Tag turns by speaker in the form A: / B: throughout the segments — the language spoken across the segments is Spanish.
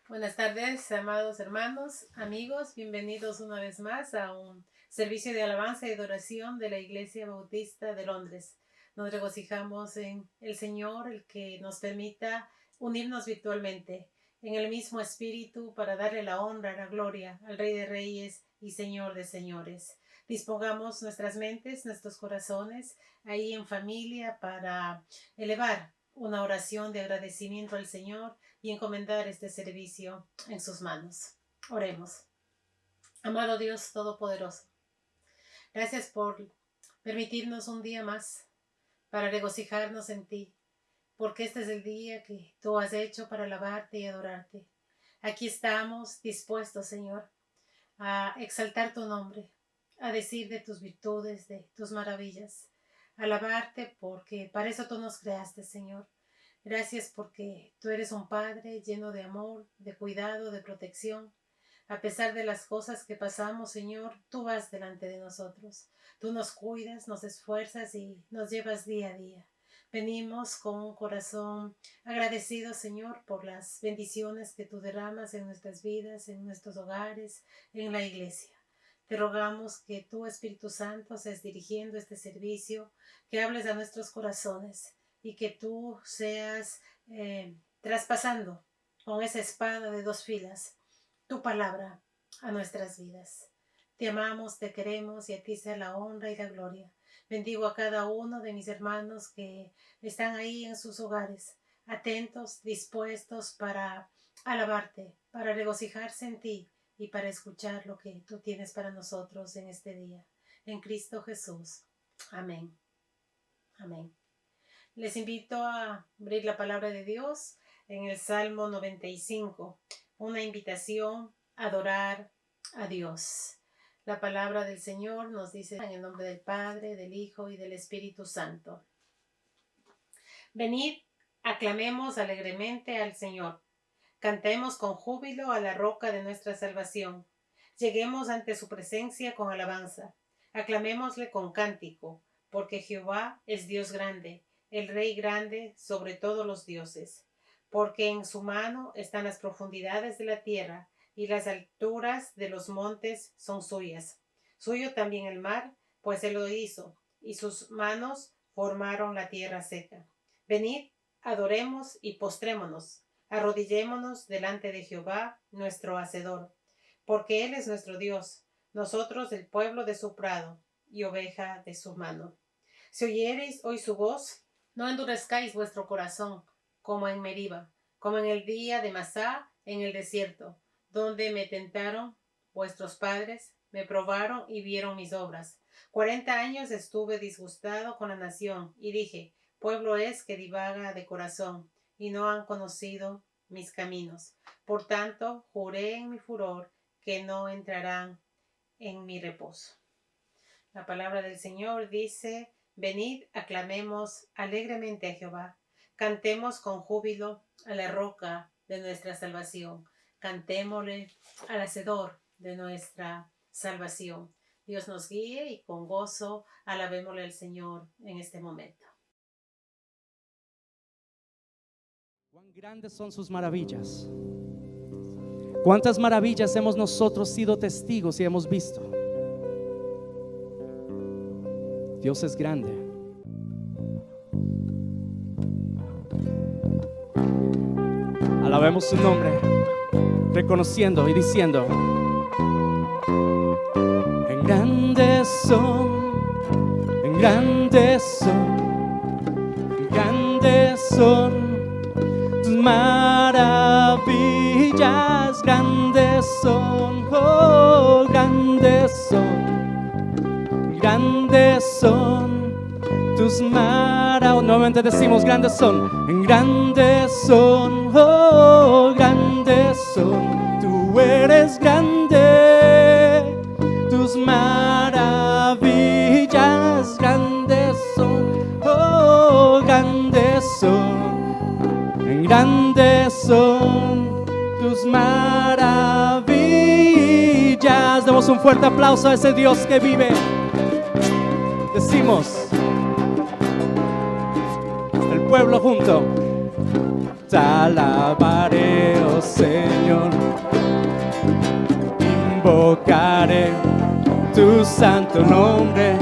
A: Buenas tardes, amados hermanos, amigos, bienvenidos una vez más a un servicio de alabanza y adoración de la Iglesia Bautista de Londres. Nos regocijamos en el Señor, el que nos permita unirnos virtualmente en el mismo espíritu para darle la honra, la gloria al Rey de Reyes y Señor de Señores. Dispongamos nuestras mentes, nuestros corazones ahí en familia para elevar una oración de agradecimiento al Señor y encomendar este servicio en sus manos. Oremos. Amado Dios Todopoderoso, gracias por permitirnos un día más para regocijarnos en ti, porque este es el día que tú has hecho para alabarte y adorarte. Aquí estamos dispuestos, Señor, a exaltar tu nombre, a decir de tus virtudes, de tus maravillas, a alabarte porque para eso tú nos creaste, Señor. Gracias porque tú eres un Padre lleno de amor, de cuidado, de protección. A pesar de las cosas que pasamos, Señor, tú vas delante de nosotros. Tú nos cuidas, nos esfuerzas y nos llevas día a día. Venimos con un corazón agradecido, Señor, por las bendiciones que tú derramas en nuestras vidas, en nuestros hogares, en la iglesia. Te rogamos que tú, Espíritu Santo, seas dirigiendo este servicio, que hables a nuestros corazones y que tú seas traspasando con esa espada de dos filas tu palabra a nuestras vidas. Te amamos, te queremos y a ti sea la honra y la gloria. Bendigo a cada uno de mis hermanos que están ahí en sus hogares, atentos, dispuestos para alabarte, para regocijarse en ti y para escuchar lo que tú tienes para nosotros en este día. En Cristo Jesús. Amén. Amén. Les invito a abrir la palabra de Dios en el Salmo 95, una invitación a adorar a Dios. La palabra del Señor nos dice en el nombre del Padre, del Hijo y del Espíritu Santo. Venid, aclamemos alegremente al Señor. Cantemos con júbilo a la roca de nuestra salvación. Lleguemos ante su presencia con alabanza. Aclamémosle con cántico, porque Jehová es Dios grande, el Rey grande sobre todos los dioses. Porque en su mano están las profundidades de la tierra, y las alturas de los montes son suyas. Suyo también el mar, pues él lo hizo, y sus manos formaron la tierra seca. Venid, adoremos y postrémonos. Arrodillémonos delante de Jehová, nuestro Hacedor, porque Él es nuestro Dios, nosotros el pueblo de su prado y oveja de su mano. Si oyereis hoy su voz, no endurezcáis vuestro corazón, como en Meriba, como en el día de Masá en el desierto, donde me tentaron vuestros padres, me probaron y vieron mis obras. 40 años estuve disgustado con la nación, y dije, pueblo es que divaga de corazón, y no han conocido mis caminos. Por tanto, juré en mi furor que no entrarán en mi reposo. La palabra del Señor dice, venid, aclamemos alegremente a Jehová. Cantemos con júbilo a la roca de nuestra salvación. Cantémosle al Hacedor de nuestra salvación. Dios nos guíe y con gozo alabémosle al Señor en este momento.
B: Cuán grandes son sus maravillas. Cuántas maravillas hemos nosotros sido testigos y hemos visto. Dios es grande. Alabemos su nombre, reconociendo y diciendo: en grandes son, en grandes son, en grandes son tus maravillas, grandes son, oh, grandes son, grandes son tus maravillas. Nuevamente decimos, grandes son, en grandes son, oh, grandes son, tú eres grande, tus maravillas, grandes son, oh, grandes son, en grandes son tus maravillas. Damos un fuerte aplauso a ese Dios que vive. Decimos, el pueblo junto: te alabaré, oh Señor. Invocaré tu santo nombre,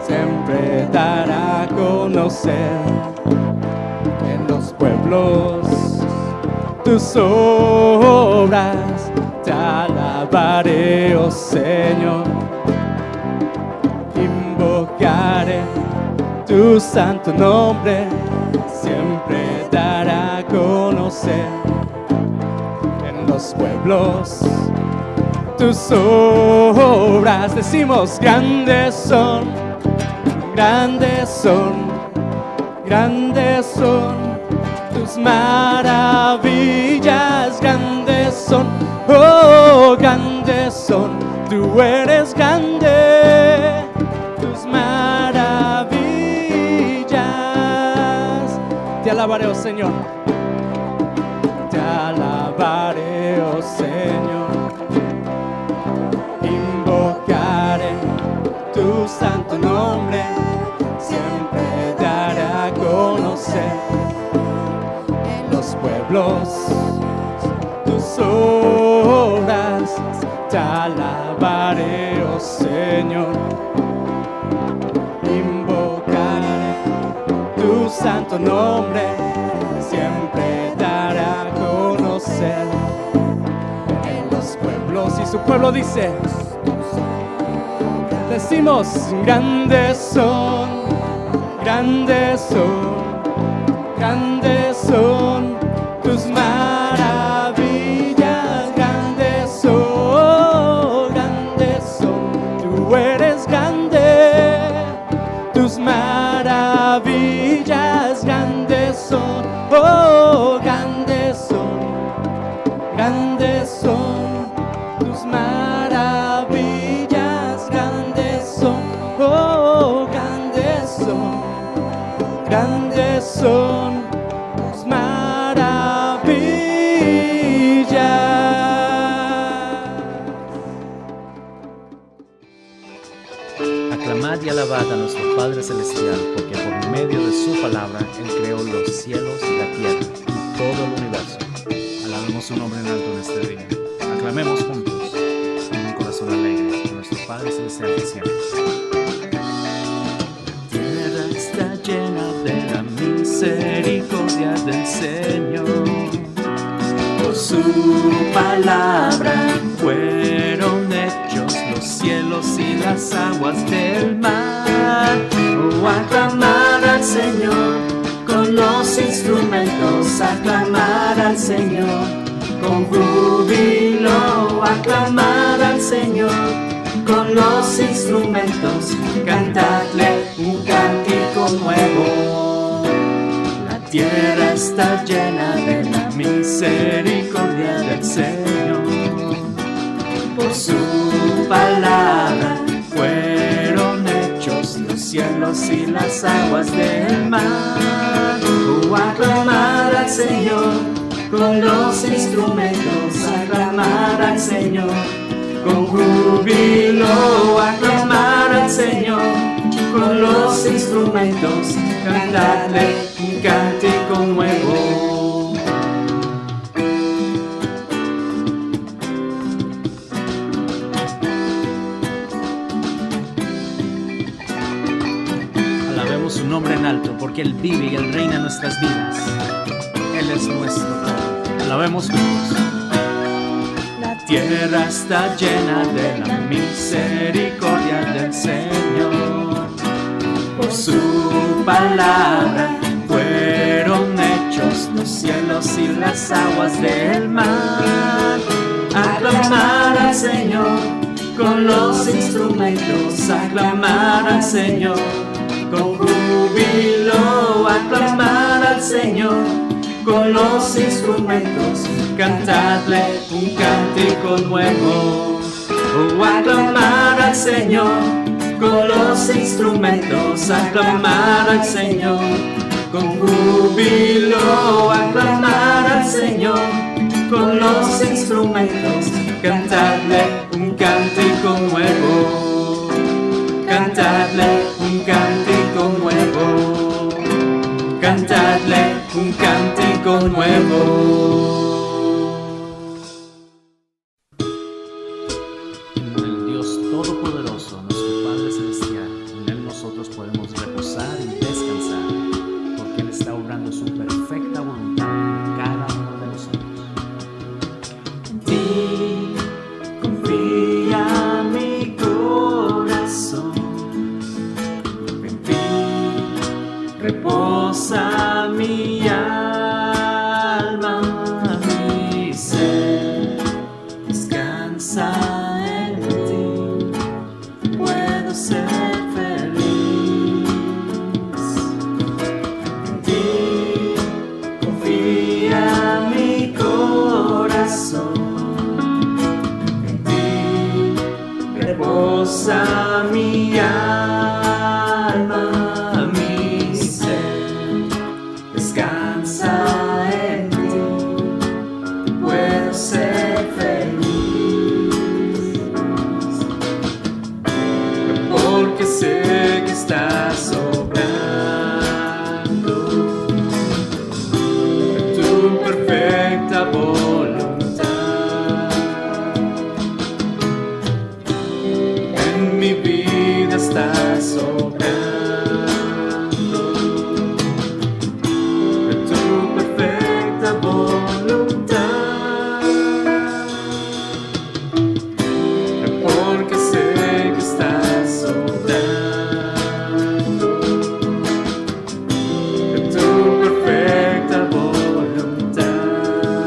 B: siempre dará a conocer en los pueblos tus obras. Te alabaré, oh Señor. Invocaré tu santo nombre, siempre dará a conocer en los pueblos tus obras. Decimos, grandes son, grandes son, grandes son tus maravillas, grandes son, oh, grandes son, tú eres grande, tus maravillas. Te alabaré, oh Señor, te alabaré, oh Señor. Invocaré tu santo nombre, siempre dará a conocer en los pueblos tus obras. Te alabaré, oh Señor. Invocaré tu santo nombre, siempre dará a conocer en los pueblos. Y su pueblo dice, decimos, grandes son, grandes son, grandes son tus maravillas, grandes son, tú eres grande, tus maravillas, grandes son, oh, grandes son, grandes son tus maravillas, grandes son, oh, grandes son, grandes son tus maravillas.
C: Aclamad y alabad a nuestro Padre Celestial, porque por medio de su palabra Él creó los cielos y la tierra y todo el universo. Alabemos su nombre en alto en este día. Aclamemos juntos con un corazón alegre a nuestro Padre Celestial que siempre. La tierra está llena de la misericordia del Señor. Por su palabra fueron hechos los cielos y las aguas del mar. Oh, aclamar al Señor con los instrumentos, aclamar al Señor con júbilo, aclamar al Señor con los instrumentos, cantadle un cántico nuevo. La tierra está llena de la misericordia del Señor. Por su palabra fueron hechos los cielos y las aguas del mar. Oh, aclamar al Señor con los instrumentos, aclamar al Señor con júbilo, aclamar al Señor con los instrumentos, cantadle un cántico nuevo. Alabemos su nombre en alto, porque Él vive y Él reina en nuestras vidas. Él es nuestro todo. Alabemos juntos. La tierra está llena de la misericordia del Señor. Por su palabra fueron hechos los cielos y las aguas del mar. Aclamar al Señor con los instrumentos, aclamar al Señor con júbilo, aclamar al Señor con los instrumentos, cantadle un cántico nuevo. Oh, aclamar al Señor con los instrumentos, aclamar al Señor con júbilo, aclamar al Señor con los instrumentos, cantadle un cántico nuevo, cantadle un cántico nuevo, cantadle un cántico conmuevo. En el Dios Todopoderoso, nuestro Padre Celestial, en Él nosotros podemos reposar y descansar, porque Él está obrando su perfecta voluntad en cada uno de nosotros. En ti confía mi corazón, en ti reposa mi alma, mi ser descansa en ti, puedo ser feliz. En ti confía mi corazón, en ti reposa mi alma, mi ser descansa en ti, puedo ser feliz. Porque sé que estás obrando tu perfecta voluntad. En mi vida estás obrando tu perfecta voluntad. Porque sé que estás obrando tu perfecta voluntad.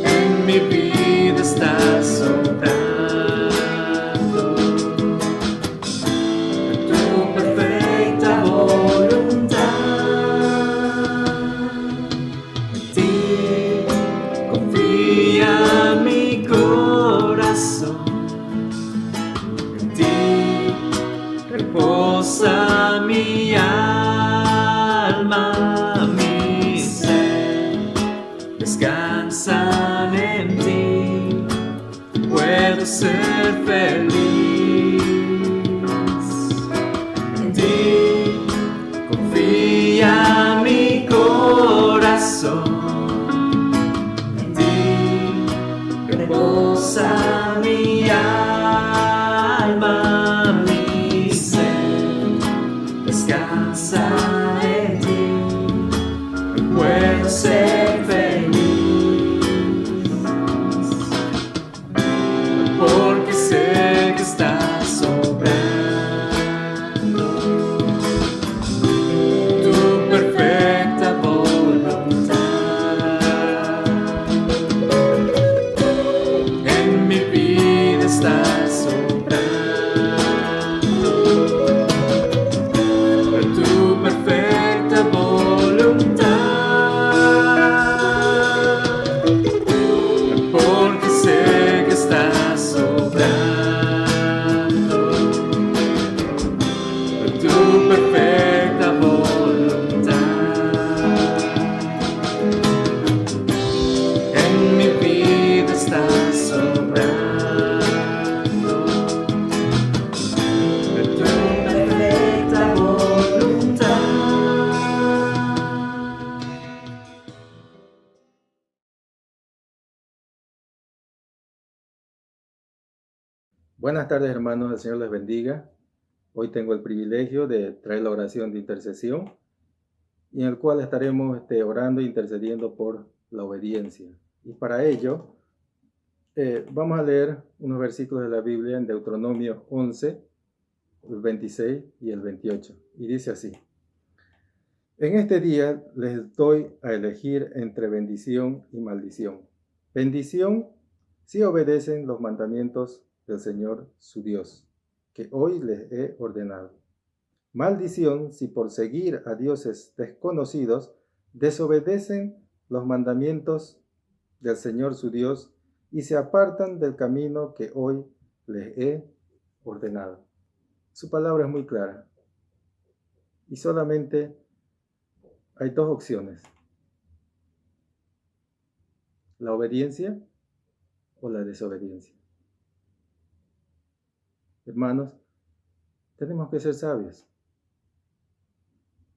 C: En mi vida estás obrando tu perfecta voluntad. En ti confía mi corazón, en ti reposa mi alma, mi ser descansan en ti, puedo ser feliz. En ti confía mi corazón, en ti reposa mi alma, mi ser descansa en ti, puedo ser feliz. Porque sé que estás obrando tu perfecta voluntad. En mi vida estás obrando tu perfecta voluntad. Porque sé que estás obrando tu perfecta voluntad. En mi vida estás obrando tu perfecta voluntad.
D: Buenas tardes, hermanos, el Señor les bendiga. Hoy tengo el privilegio de traer la oración de intercesión, y en el cual estaremos orando e intercediendo por la obediencia. Y para ello, vamos a leer unos versículos de la Biblia en Deuteronomio 11, el 26 y el 28. Y dice así: En este día les doy a elegir entre bendición y maldición. Bendición si obedecen los mandamientos del Señor su Dios, que hoy les he ordenado. Maldición si por seguir a dioses desconocidos desobedecen los mandamientos del Señor su Dios y se apartan del camino que hoy les he ordenado. Su palabra es muy clara y solamente hay dos opciones: la obediencia o la desobediencia. Hermanos, tenemos que ser sabios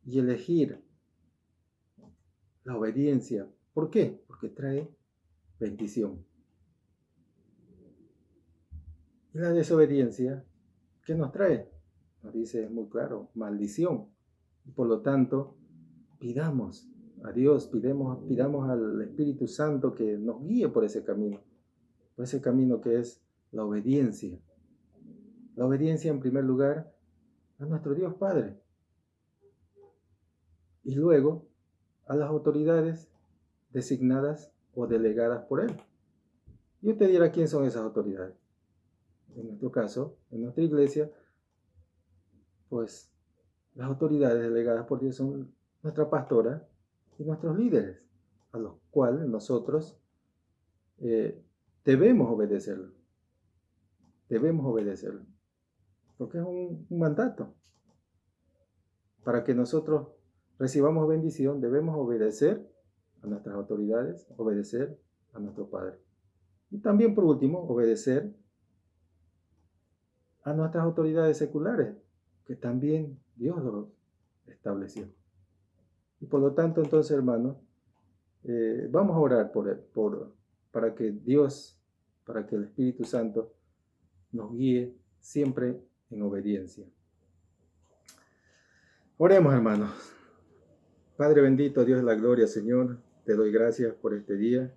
D: y elegir la obediencia. ¿Por qué? Porque trae bendición. Y la desobediencia, ¿qué nos trae? Nos dice muy claro, maldición. Y por lo tanto, pidamos a Dios, pidamos al Espíritu Santo que nos guíe por ese camino que es la obediencia. La obediencia en primer lugar a nuestro Dios Padre. Y luego a las autoridades designadas o delegadas por Él. Y usted dirá, ¿quién son esas autoridades? En nuestro caso, en nuestra iglesia, pues las autoridades delegadas por Dios son nuestra pastora y nuestros líderes, a los cuales nosotros debemos obedecerlo. Debemos obedecerlo. Porque es un mandato. Para que nosotros recibamos bendición, debemos obedecer a nuestras autoridades, obedecer a nuestro Padre. Y también, por último, obedecer a nuestras autoridades seculares, que también Dios los estableció. Y por lo tanto, entonces, hermanos, vamos a orar para que Dios, para que el Espíritu Santo nos guíe siempre en obediencia. Oremos, hermanos. Padre bendito, Dios de la gloria, Señor, te doy gracias por este día.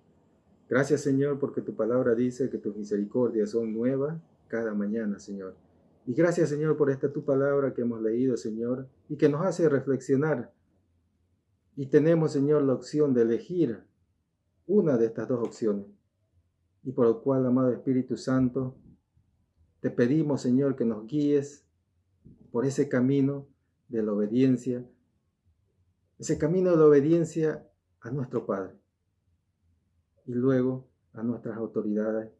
D: Gracias, Señor, porque tu palabra dice que tus misericordias son nuevas cada mañana, Señor. Y gracias, Señor, por esta tu palabra que hemos leído, Señor, y que nos hace reflexionar. Y tenemos, Señor, la opción de elegir una de estas dos opciones. Y por lo cual, amado Espíritu Santo, te pedimos, Señor, que nos guíes por ese camino de la obediencia, ese camino de la obediencia a nuestro Padre y luego a nuestras autoridades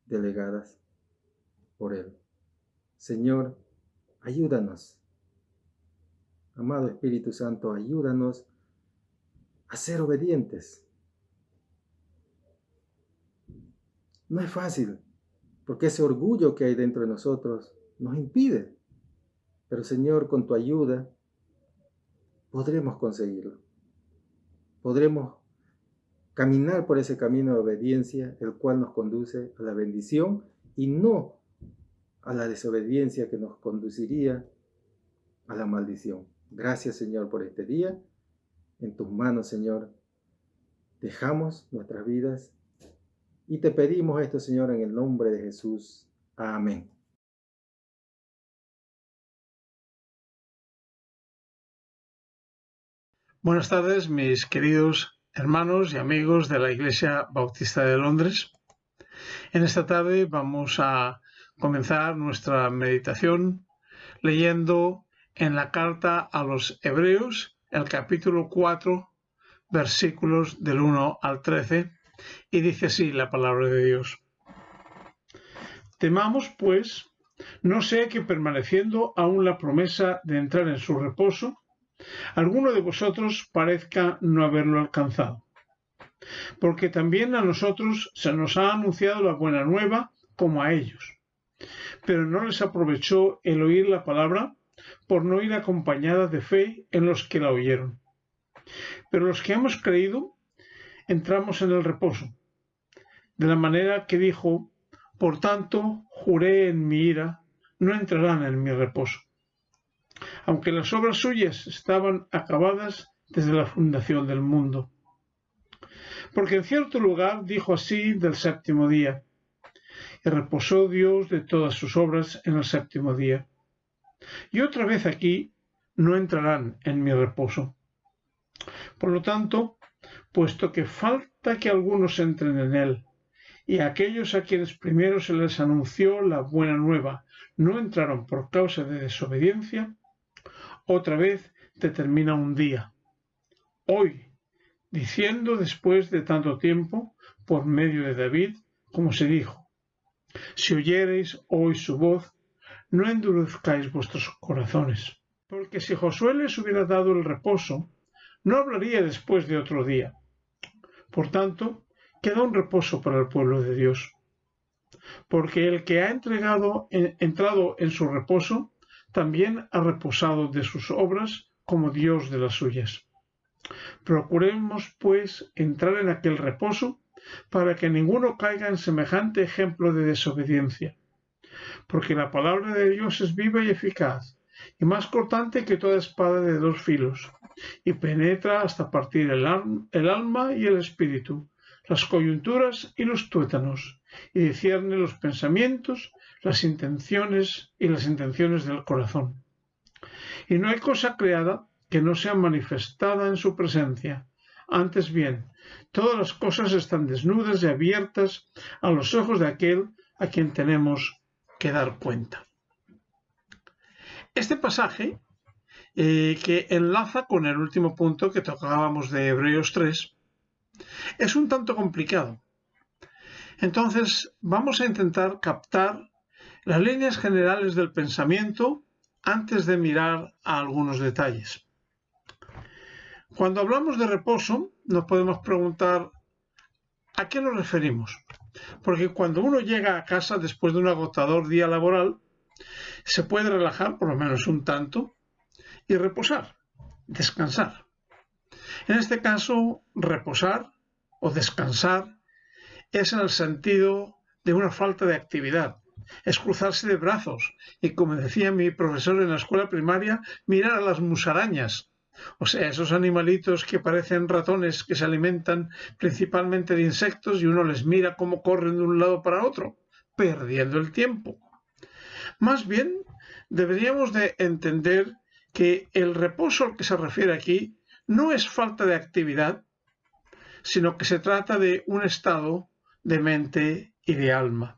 D: delegadas por Él. Señor, ayúdanos. Amado Espíritu Santo, ayúdanos a ser obedientes. No es fácil, porque ese orgullo que hay dentro de nosotros nos impide. Pero Señor, con tu ayuda, podremos conseguirlo. Podremos caminar por ese camino de obediencia, el cual nos conduce a la bendición y no a la desobediencia que nos conduciría a la maldición. Gracias, Señor, por este día. En tus manos, Señor, dejamos nuestras vidas y te pedimos esto, Señor, en el nombre de Jesús. Amén.
E: Buenas tardes, mis queridos hermanos y amigos de la Iglesia Bautista de Londres. En esta tarde vamos a comenzar nuestra meditación leyendo en la carta a los Hebreos, el capítulo 4, versículos del 1 al 13, y dice así la palabra de Dios. Temamos, pues, no sea que permaneciendo aún la promesa de entrar en su reposo, alguno de vosotros parezca no haberlo alcanzado. Porque también a nosotros se nos ha anunciado la buena nueva como a ellos. Pero no les aprovechó el oír la palabra por no ir acompañada de fe en los que la oyeron. Pero los que hemos creído entramos en el reposo. De la manera que dijo, por tanto, juré en mi ira, no entrarán en mi reposo. Aunque las obras suyas estaban acabadas desde la fundación del mundo. Porque en cierto lugar dijo así del séptimo día, y reposó Dios de todas sus obras en el séptimo día. Y otra vez aquí, no entrarán en mi reposo. Por lo tanto, puesto que falta que algunos entren en él, y aquellos a quienes primero se les anunció la buena nueva no entraron por causa de desobediencia, otra vez determina un día, hoy, diciendo después de tanto tiempo, por medio de David, como se dijo, si oyereis hoy su voz, no endurezcáis vuestros corazones. Porque si Josué les hubiera dado el reposo, no hablaría después de otro día. Por tanto, queda un reposo para el pueblo de Dios. Porque el que ha entrado en su reposo, también ha reposado de sus obras como Dios de las suyas. Procuremos, pues, entrar en aquel reposo para que ninguno caiga en semejante ejemplo de desobediencia. Porque la palabra de Dios es viva y eficaz, y más cortante que toda espada de dos filos, y penetra hasta partir el alma y el espíritu, las coyunturas y los tuétanos, y discierne los pensamientos, las intenciones del corazón. Y no hay cosa creada que no sea manifestada en su presencia. Antes bien, todas las cosas están desnudas y abiertas a los ojos de aquel a quien tenemos que dar cuenta. Este pasaje, que enlaza con el último punto que tocábamos de Hebreos 3, es un tanto complicado. Entonces, vamos a intentar captar las líneas generales del pensamiento antes de mirar a algunos detalles. Cuando hablamos de reposo, nos podemos preguntar ¿a qué nos referimos? Porque cuando uno llega a casa después de un agotador día laboral, se puede relajar por lo menos un tanto y reposar, descansar. En este caso, reposar o descansar es en el sentido de una falta de actividad. Es cruzarse de brazos y, como decía mi profesor en la escuela primaria, mirar a las musarañas. O sea, esos animalitos que parecen ratones que se alimentan principalmente de insectos y uno les mira cómo corren de un lado para otro, perdiendo el tiempo. Más bien, deberíamos de entender que el reposo al que se refiere aquí no es falta de actividad, sino que se trata de un estado de mente y de alma.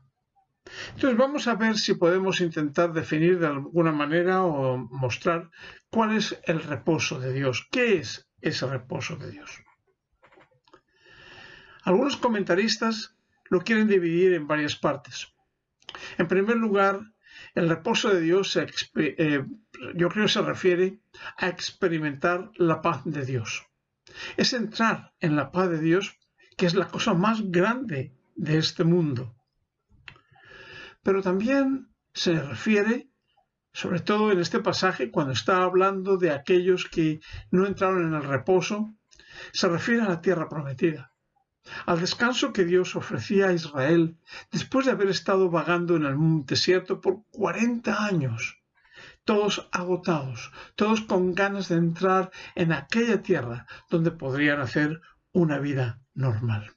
E: Entonces vamos a ver si podemos intentar definir de alguna manera o mostrar cuál es el reposo de Dios. ¿Qué es ese reposo de Dios? Algunos comentaristas lo quieren dividir en varias partes. En primer lugar, el reposo de Dios yo creo que se refiere a experimentar la paz de Dios. Es entrar en la paz de Dios, que es la cosa más grande de este mundo. Pero también se refiere, sobre todo en este pasaje, cuando está hablando de aquellos que no entraron en el reposo, se refiere a la tierra prometida, al descanso que Dios ofrecía a Israel después de haber estado vagando en el desierto por 40 años, todos agotados, todos con ganas de entrar en aquella tierra donde podrían hacer una vida normal.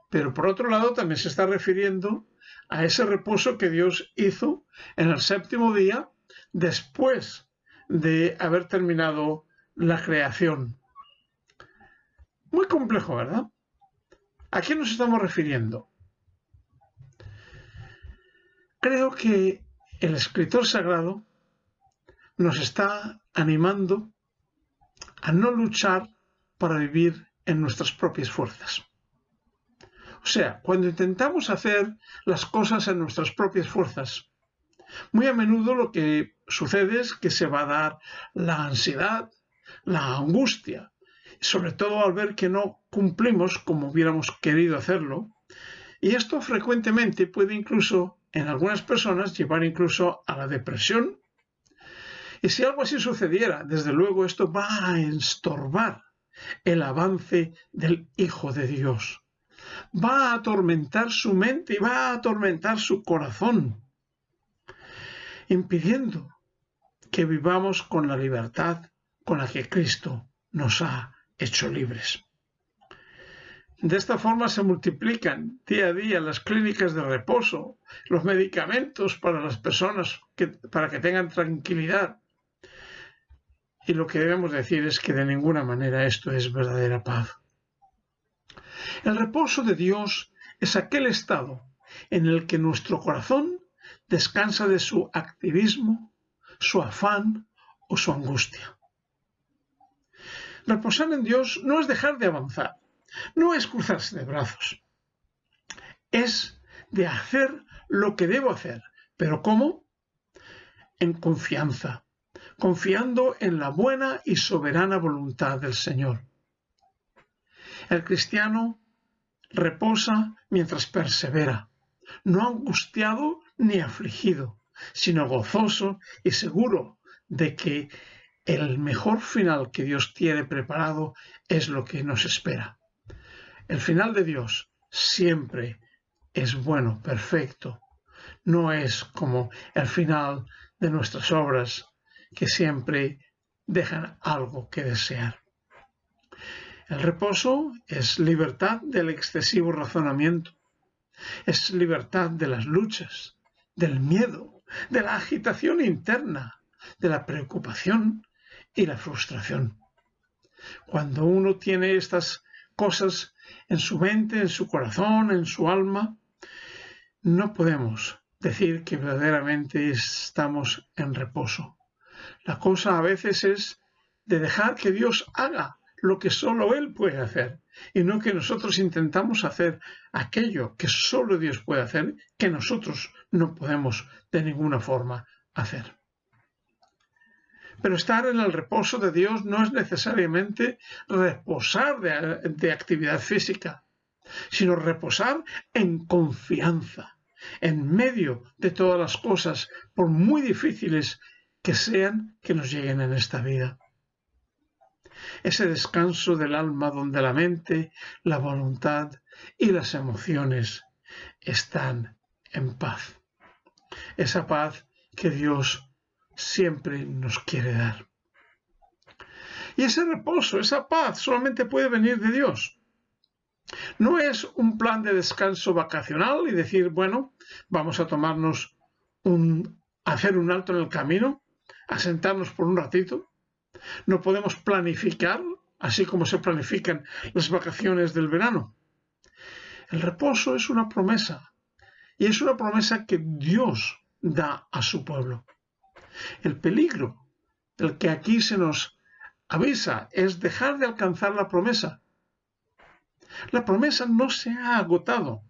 E: Pero por otro lado también se está refiriendo a ese reposo que Dios hizo en el séptimo día después de haber terminado la creación. Muy complejo, ¿verdad? ¿A qué nos estamos refiriendo? Creo que el escritor sagrado nos está animando a no luchar para vivir en nuestras propias fuerzas. O sea, cuando intentamos hacer las cosas en nuestras propias fuerzas, muy a menudo lo que sucede es que se va a dar la ansiedad, la angustia, sobre todo al ver que no cumplimos como hubiéramos querido hacerlo, y esto frecuentemente puede incluso, en algunas personas, llevar incluso a la depresión. Y si algo así sucediera, desde luego esto va a estorbar el avance del Hijo de Dios. Va a atormentar su mente y va a atormentar su corazón, impidiendo que vivamos con la libertad con la que Cristo nos ha hecho libres. De esta forma se multiplican día a día las clínicas de reposo, los medicamentos para las personas para que tengan tranquilidad. Y lo que debemos decir es que de ninguna manera esto es verdadera paz. El reposo de Dios es aquel estado en el que nuestro corazón descansa de su activismo, su afán o su angustia. Reposar en Dios no es dejar de avanzar, no es cruzarse de brazos, es de hacer lo que debo hacer. ¿Pero cómo? En confianza, confiando en la buena y soberana voluntad del Señor. El cristiano reposa mientras persevera, no angustiado ni afligido, sino gozoso y seguro de que el mejor final que Dios tiene preparado es lo que nos espera. El final de Dios siempre es bueno, perfecto. No es como el final de nuestras obras, que siempre dejan algo que desear. El reposo es libertad del excesivo razonamiento, es libertad de las luchas, del miedo, de la agitación interna, de la preocupación y la frustración. Cuando uno tiene estas cosas en su mente, en su corazón, en su alma, no podemos decir que verdaderamente estamos en reposo. La cosa a veces es de dejar que Dios haga lo que solo Él puede hacer y no que nosotros intentamos hacer aquello que solo Dios puede hacer, que nosotros no podemos de ninguna forma hacer. Pero estar en el reposo de Dios no es necesariamente reposar de actividad física, sino reposar en confianza, en medio de todas las cosas, por muy difíciles que sean, que nos lleguen en esta vida. Ese descanso del alma donde la mente, la voluntad y las emociones están en paz. Esa paz que Dios siempre nos quiere dar. Y ese reposo, esa paz, solamente puede venir de Dios. No es un plan de descanso vacacional y decir, bueno, vamos a tomarnos hacer un alto en el camino, a sentarnos por un ratito. No podemos planificar, así como se planifican las vacaciones del verano. El reposo es una promesa, y es una promesa que Dios da a su pueblo. El peligro del que aquí se nos avisa es dejar de alcanzar la promesa. La promesa no se ha agotado.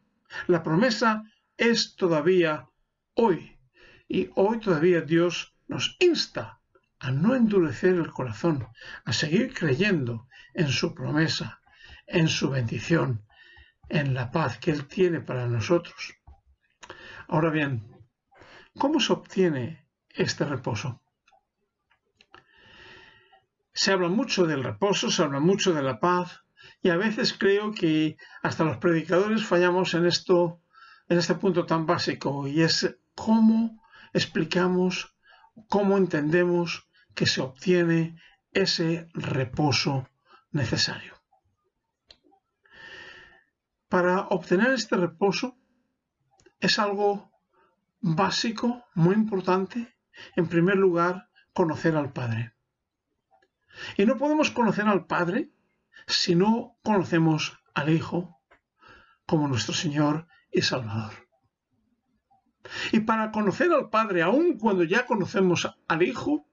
E: La promesa es todavía hoy. Y hoy todavía Dios nos insta a no endurecer el corazón, a seguir creyendo en su promesa, en su bendición, en la paz que Él tiene para nosotros. Ahora bien, ¿cómo se obtiene este reposo? Se habla mucho del reposo, se habla mucho de la paz, y a veces creo que hasta los predicadores fallamos en este punto tan básico, y es cómo explicamos, cómo entendemos que se obtiene ese reposo necesario. Para obtener este reposo es algo básico, muy importante. En primer lugar, conocer al Padre. Y no podemos conocer al Padre si no conocemos al Hijo como nuestro Señor y Salvador. Y para conocer al Padre, aun cuando ya conocemos al Hijo,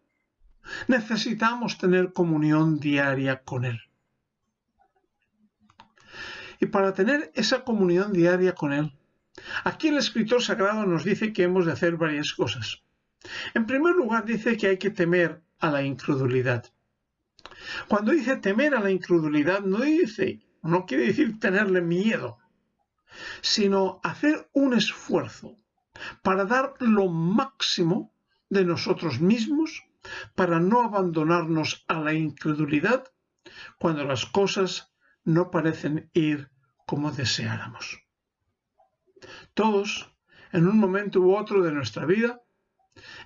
E: necesitamos tener comunión diaria con Él. Y para tener esa comunión diaria con Él, aquí el escritor sagrado nos dice que hemos de hacer varias cosas. En primer lugar, dice que hay que temer a la incredulidad. Cuando dice temer a la incredulidad, no quiere decir tenerle miedo, sino hacer un esfuerzo para dar lo máximo de nosotros mismos para no abandonarnos a la incredulidad cuando las cosas no parecen ir como deseáramos. Todos, en un momento u otro de nuestra vida,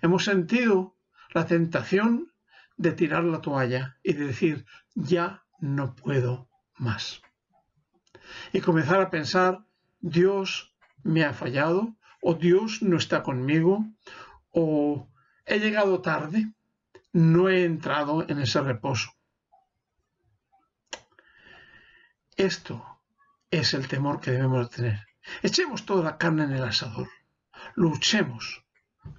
E: hemos sentido la tentación de tirar la toalla y de decir, ya no puedo más. Y comenzar a pensar, Dios me ha fallado, o Dios no está conmigo, o he llegado tarde, no he entrado en ese reposo. Esto es el temor que debemos tener. Echemos toda la carne en el asador. Luchemos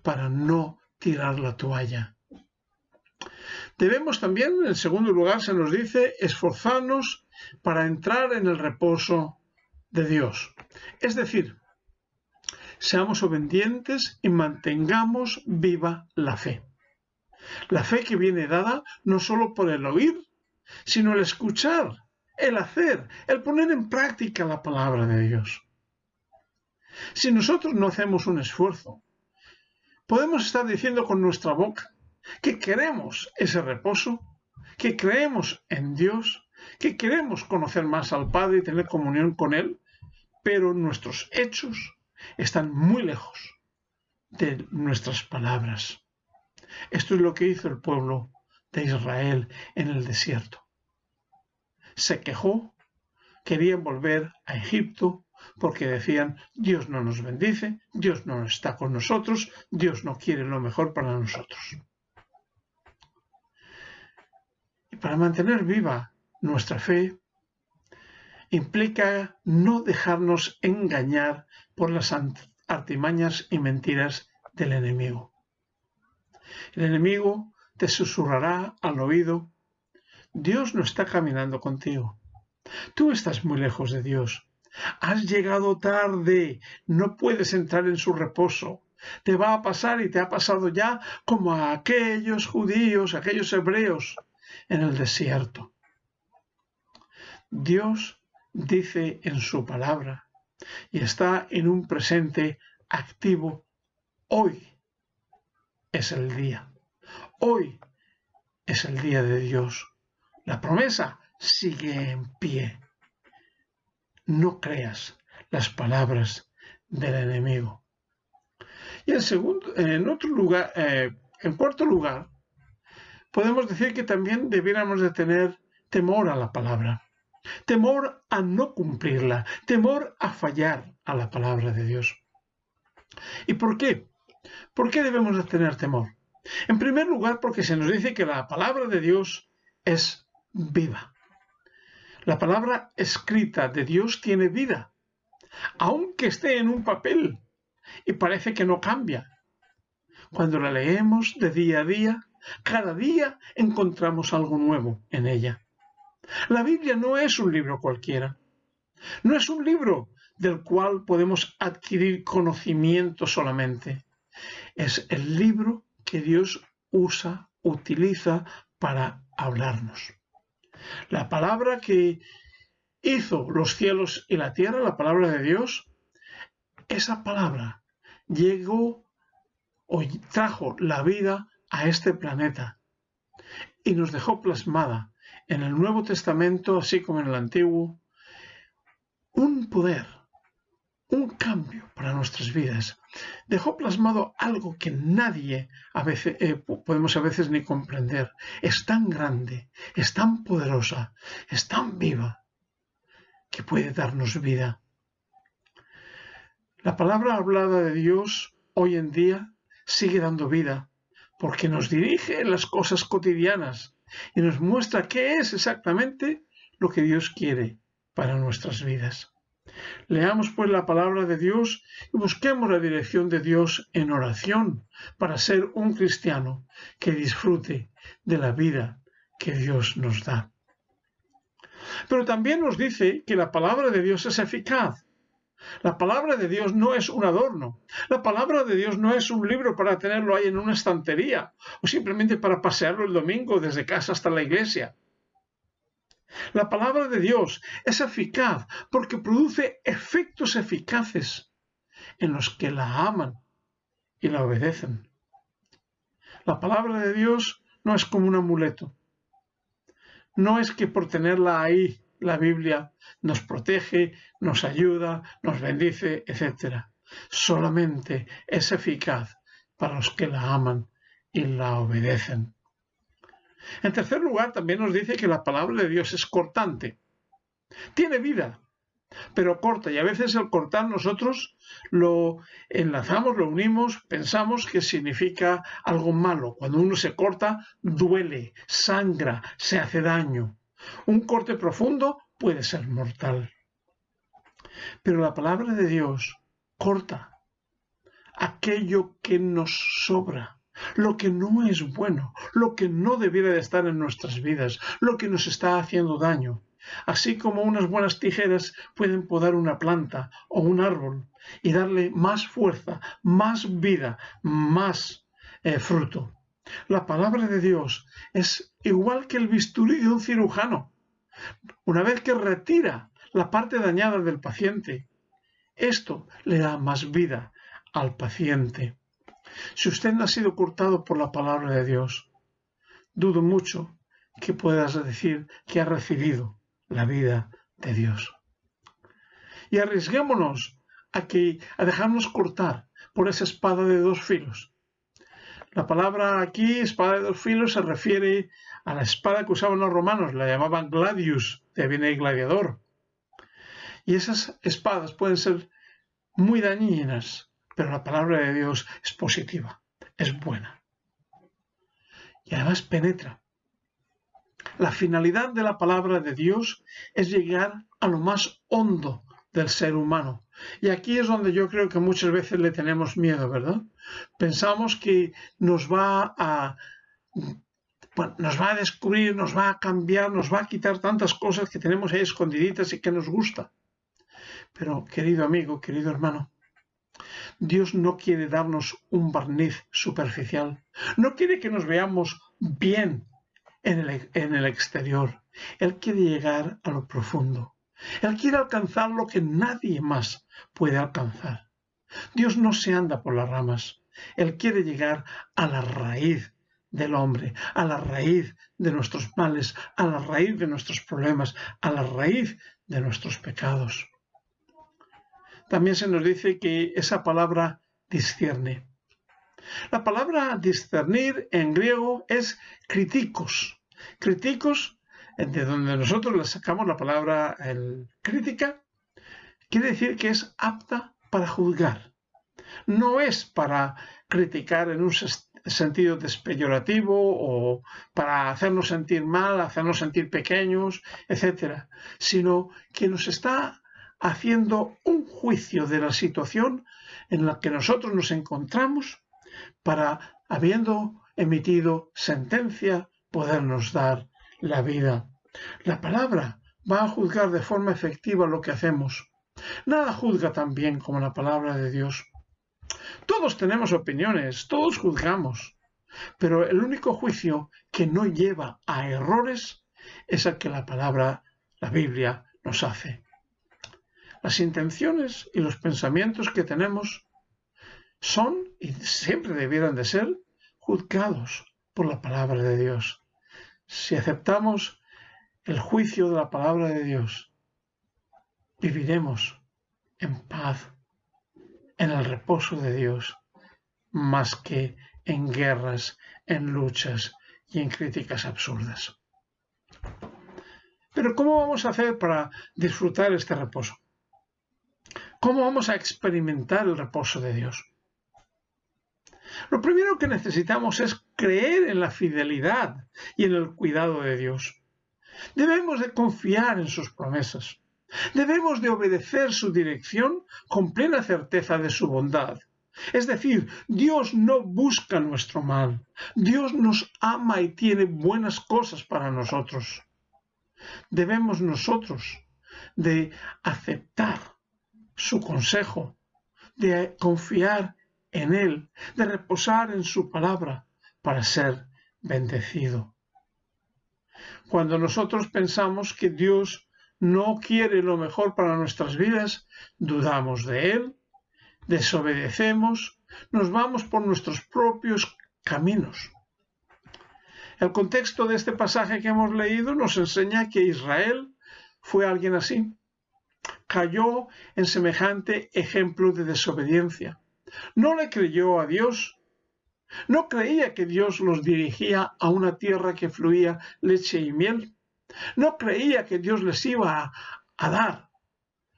E: para no tirar la toalla. Debemos también, en segundo lugar, se nos dice, esforzarnos para entrar en el reposo de Dios. Es decir, seamos obedientes y mantengamos viva la fe. La fe que viene dada no solo por el oír, sino el escuchar, el hacer, el poner en práctica la palabra de Dios. Si nosotros no hacemos un esfuerzo, podemos estar diciendo con nuestra boca, que queremos ese reposo, que creemos en Dios, que queremos conocer más al Padre y tener comunión con Él, pero nuestros hechos están muy lejos de nuestras palabras. Esto es lo que hizo el pueblo de Israel en el desierto. Se quejó, querían volver a Egipto porque decían: Dios no nos bendice, Dios no está con nosotros, Dios no quiere lo mejor para nosotros. Y para mantener viva nuestra fe, implica no dejarnos engañar por las artimañas y mentiras del enemigo. El enemigo te susurrará al oído: Dios no está caminando contigo. Tú estás muy lejos de Dios. Has llegado tarde. No puedes entrar en su reposo. Te va a pasar y te ha pasado ya como a aquellos judíos, aquellos hebreos en el desierto. Dios dice en su palabra y está en un presente activo: hoy es el día. Hoy es el día de Dios. La promesa sigue en pie. No creas las palabras del enemigo. Y en cuarto lugar, podemos decir que también debiéramos de tener temor a la palabra. Temor a no cumplirla, temor a fallar a la palabra de Dios. ¿Y por qué? ¿Por qué debemos de tener temor? En primer lugar, porque se nos dice que la palabra de Dios es viva. La palabra escrita de Dios tiene vida, aunque esté en un papel y parece que no cambia. Cuando la leemos de día a día, cada día encontramos algo nuevo en ella. La Biblia no es un libro cualquiera. No es un libro del cual podemos adquirir conocimiento solamente. Es el libro que Dios utiliza para hablarnos. La palabra que hizo los cielos y la tierra, la palabra de Dios, esa palabra llegó o trajo la vida a este planeta y nos dejó plasmada en el Nuevo Testamento, así como en el Antiguo, un poder, un cambio para nuestras vidas. Dejó plasmado algo que nadie podemos a veces ni comprender. Es tan grande, es tan poderosa, es tan viva, que puede darnos vida. La palabra hablada de Dios hoy en día sigue dando vida, porque nos dirige en las cosas cotidianas y nos muestra qué es exactamente lo que Dios quiere para nuestras vidas. Leamos pues la palabra de Dios y busquemos la dirección de Dios en oración para ser un cristiano que disfrute de la vida que Dios nos da. Pero también nos dice que la palabra de Dios es eficaz. La palabra de Dios no es un adorno. La palabra de Dios no es un libro para tenerlo ahí en una estantería o simplemente para pasearlo el domingo desde casa hasta la iglesia. La palabra de Dios es eficaz porque produce efectos eficaces en los que la aman y la obedecen. La palabra de Dios no es como un amuleto. No es que por tenerla ahí, la Biblia nos protege, nos ayuda, nos bendice, etc. Solamente es eficaz para los que la aman y la obedecen. En tercer lugar, también nos dice que la palabra de Dios es cortante. Tiene vida, pero corta. Y a veces al cortar nosotros lo enlazamos, lo unimos, pensamos que significa algo malo. Cuando uno se corta, duele, sangra, se hace daño. Un corte profundo puede ser mortal. Pero la palabra de Dios corta aquello que nos sobra, lo que no es bueno, lo que no debiera de estar en nuestras vidas, lo que nos está haciendo daño. Así como unas buenas tijeras pueden podar una planta o un árbol y darle más fuerza, más vida, más fruto. La palabra de Dios es igual que el bisturí de un cirujano. Una vez que retira la parte dañada del paciente, esto le da más vida al paciente. Si usted no ha sido cortado por la palabra de Dios, dudo mucho que puedas decir que ha recibido la vida de Dios. Y arriesguémonos a dejarnos cortar por esa espada de dos filos. La palabra aquí, espada de dos filos, se refiere a la espada que usaban los romanos, la llamaban gladius, de ahí viene gladiador. Y esas espadas pueden ser muy dañinas, pero la palabra de Dios es positiva, es buena. Y además penetra. La finalidad de la palabra de Dios es llegar a lo más hondo del ser humano. Y aquí es donde yo creo que muchas veces le tenemos miedo, ¿verdad? Pensamos que nos va a descubrir, nos va a cambiar, nos va a quitar tantas cosas que tenemos ahí escondiditas y que nos gusta. Pero, querido amigo, querido hermano, Dios no quiere darnos un barniz superficial. No quiere que nos veamos bien en el exterior. Él quiere llegar a lo profundo. Él quiere alcanzar lo que nadie más puede alcanzar. Dios no se anda por las ramas. Él quiere llegar a la raíz del hombre, a la raíz de nuestros males, a la raíz de nuestros problemas, a la raíz de nuestros pecados. También se nos dice que esa palabra discierne. La palabra discernir en griego es kritikos. Kritikos, de donde nosotros le sacamos la palabra crítica, quiere decir que es apta para juzgar. No es para criticar en un sentido despeyorativo o para hacernos sentir mal, hacernos sentir pequeños, etc., sino que nos está haciendo un juicio de la situación en la que nosotros nos encontramos para, habiendo emitido sentencia, podernos dar la vida. La palabra va a juzgar de forma efectiva lo que hacemos. Nada juzga tan bien como la palabra de Dios. Todos tenemos opiniones, todos juzgamos, pero el único juicio que no lleva a errores es el que la palabra, la Biblia, nos hace. Las intenciones y los pensamientos que tenemos son, y siempre debieran de ser, juzgados por la palabra de Dios. Si aceptamos el juicio de la palabra de Dios, viviremos en paz, en el reposo de Dios, más que en guerras, en luchas y en críticas absurdas. Pero ¿cómo vamos a hacer para disfrutar este reposo? ¿Cómo vamos a experimentar el reposo de Dios? Lo primero que necesitamos es creer en la fidelidad y en el cuidado de Dios. Debemos de confiar en sus promesas. Debemos de obedecer su dirección con plena certeza de su bondad. Es decir, Dios no busca nuestro mal. Dios nos ama y tiene buenas cosas para nosotros. Debemos nosotros de aceptar su consejo, de confiar en Él, de reposar en su palabra para ser bendecido. Cuando nosotros pensamos que Dios no quiere lo mejor para nuestras vidas, dudamos de Él, desobedecemos, nos vamos por nuestros propios caminos. El contexto de este pasaje que hemos leído nos enseña que Israel fue alguien así. Cayó en semejante ejemplo de desobediencia. No le creyó a Dios. No creía que Dios los dirigía a una tierra que fluía leche y miel. No creía que Dios les iba a dar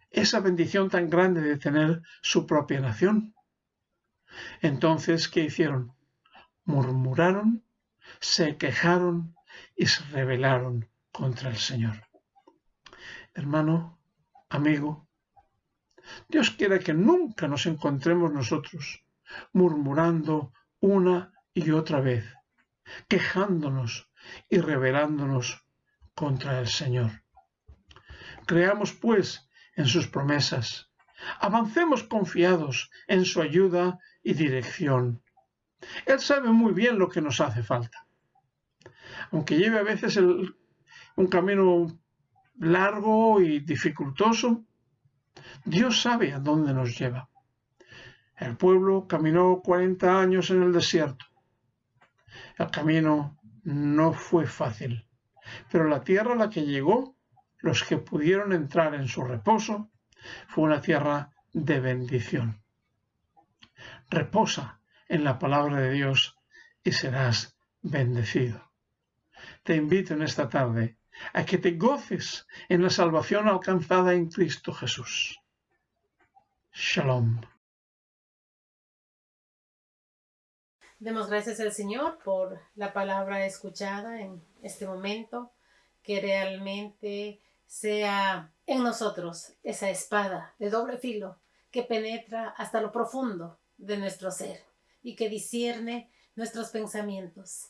E: esa bendición tan grande de tener su propia nación. Entonces, ¿qué hicieron? Murmuraron, se quejaron y se rebelaron contra el Señor. Hermano, amigo, Dios quiere que nunca nos encontremos nosotros murmurando una y otra vez, quejándonos y rebelándonos contra el Señor. Creamos, pues, en sus promesas. Avancemos confiados en su ayuda y dirección. Él sabe muy bien lo que nos hace falta. Aunque lleve a veces un camino largo y dificultoso, Dios sabe a dónde nos lleva. El pueblo caminó 40 años en el desierto. El camino no fue fácil, pero la tierra a la que llegó, los que pudieron entrar en su reposo, fue una tierra de bendición. Reposa en la palabra de Dios y serás bendecido. Te invito en esta tarde a que te goces en la salvación alcanzada en Cristo Jesús. Shalom.
A: Demos gracias al Señor por la palabra escuchada en este momento, que realmente sea en nosotros esa espada de doble filo que penetra hasta lo profundo de nuestro ser y que discierne nuestros pensamientos.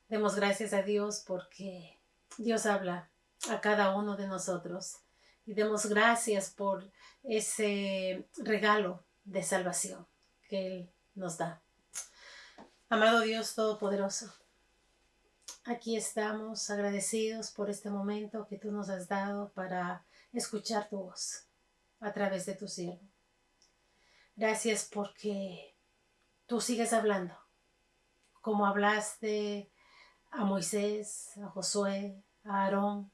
A: Demos gracias a Dios porque Dios habla a cada uno de nosotros y demos gracias por ese regalo de salvación que Él nos da. Amado Dios Todopoderoso, aquí estamos agradecidos por este momento que tú nos has dado para escuchar tu voz a través de tu siervo. Gracias porque tú sigues hablando, como hablaste a Moisés, a Josué, a Aarón,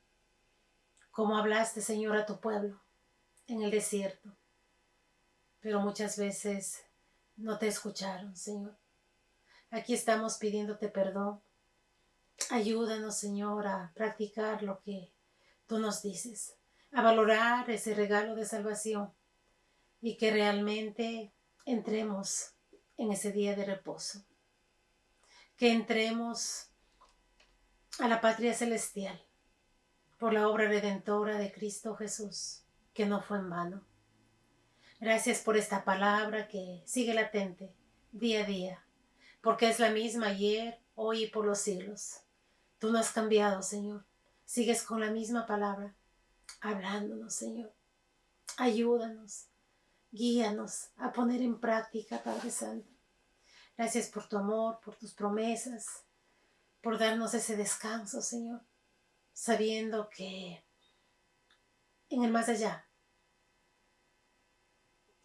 A: como hablaste, Señor, a tu pueblo en el desierto. Pero muchas veces no te escucharon, Señor. Aquí estamos pidiéndote perdón. Ayúdanos, Señor, a practicar lo que tú nos dices, a valorar ese regalo de salvación y que realmente entremos en ese día de reposo, que entremos a la patria celestial por la obra redentora de Cristo Jesús, que no fue en vano. Gracias por esta palabra que sigue latente día a día, porque es la misma ayer, hoy y por los siglos. Tú no has cambiado, Señor. Sigues con la misma palabra, hablándonos, Señor. Ayúdanos, guíanos a poner en práctica, Padre Santo. Gracias por tu amor, por tus promesas, por darnos ese descanso, Señor, sabiendo que en el más allá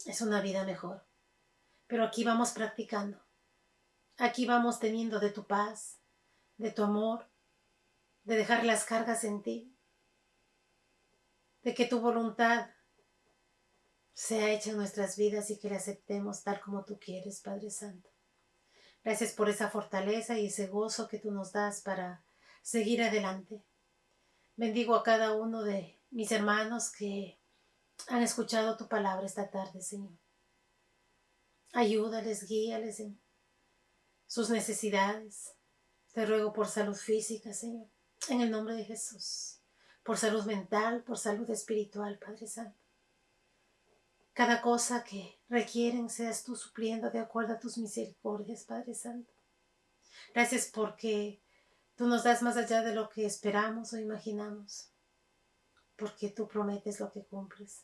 A: es una vida mejor. Pero aquí vamos practicando. Aquí vamos teniendo de tu paz, de tu amor, de dejar las cargas en ti, de que tu voluntad sea hecha en nuestras vidas y que la aceptemos tal como tú quieres, Padre Santo. Gracias por esa fortaleza y ese gozo que tú nos das para seguir adelante. Bendigo a cada uno de mis hermanos que han escuchado tu palabra esta tarde, Señor. Ayúdales, guíales en sus necesidades. Te ruego por salud física, Señor, en el nombre de Jesús. Por salud mental, por salud espiritual, Padre Santo. Cada cosa que requieren seas tú supliendo de acuerdo a tus misericordias, Padre Santo. Gracias porque tú nos das más allá de lo que esperamos o imaginamos, porque tú prometes lo que cumples.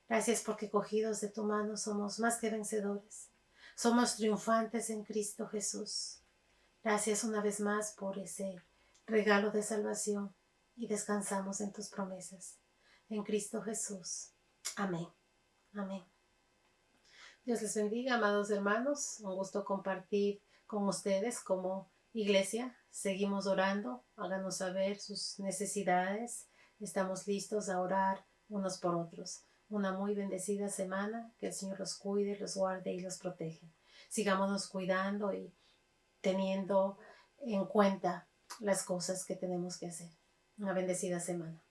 A: Gracias porque cogidos de tu mano somos más que vencedores. Somos triunfantes en Cristo Jesús. Gracias una vez más por ese regalo de salvación y descansamos en tus promesas. En Cristo Jesús. Amén. Amén. Dios les bendiga, amados hermanos. Un gusto compartir con ustedes como iglesia. Seguimos orando. Háganos saber sus necesidades. Estamos listos a orar unos por otros. Una muy bendecida semana. Que el Señor los cuide, los guarde y los protege. Sigámonos cuidando y teniendo en cuenta las cosas que tenemos que hacer. Una bendecida semana.